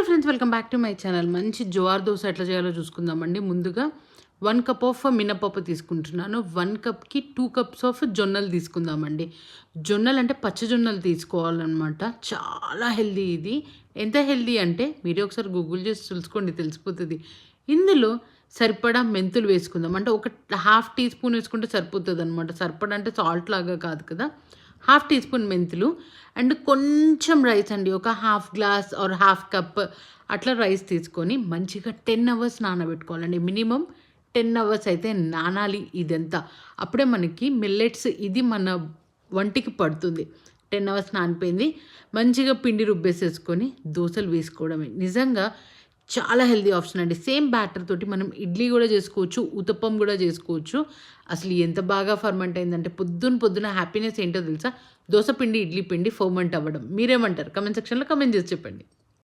Hello friends, welcome back to my channel. మంచి జోవార్ దోశ ఎట్లా చేయాలో చూసుకుందామండి. ముందుగా 1 కప్ ఆఫ్ మినపప్పు తీసుకుంటున్నాను. 1 కప్‌కి 2 కప్స్ ఆఫ్ జొన్నలు తీసుకుందామండి. జొన్నలు అంటే పచ్చ జొన్నలు తీసుకోవాలనమాట. చాలా హెల్తీ ఇది. ఎంత హెల్తీ అంటే మీరే ఒకసారి గూగుల్ చేసి చూసుకోండి, తెలిసిపోతది. ఇందులో సరిపడా మెంతులు వేసుకుందాం. అంటే ఒక హాఫ్ టీ స్పూన్ వేసుకుంటే సరిపోతదనమాట. సరిపడా అంటే సాల్ట్ లాగా కాదు కదా! హాఫ్ టీ స్పూన్ మెంతులు అండ్ కొంచెం రైస్ అండి. ఒక half glass or half cup అట్లా రైస్ తీసుకొని మంచిగా 10 అవర్స్ నానబెట్టుకోవాలండి. మినిమమ్ 10 అవర్స్ అయితే నానాలి ఇదంతా. అప్పుడే మనకి మిల్లెట్స్ ఇది మన వంటికి పడుతుంది. 10 అవర్స్ నానిపోయింది. మంచిగా పిండి రుబ్బేసేసుకొని దోసలు వేసుకోవడమే. నిజంగా చాలా హెల్తీ ఆప్షన్ అండి. సేమ్ బ్యాటర్ తోటి మనం ఇడ్లీ గూడా చేసుకోవచ్చు, ఉతప్పం గూడా చేసుకోవచ్చు. అసలు ఎంత బాగా ఫర్మెంట్ అయిందంటే పొద్దున హ్యాపీనెస్ ఏంటో తెలుసా? దోస పిండి, ఇడ్లీ పిండి ఫర్మెంట్ అవ్వడం. మీరేమంటారు? కామెంట్ సెక్షన్‌లో కామెంట్ చేసి చెప్పండి.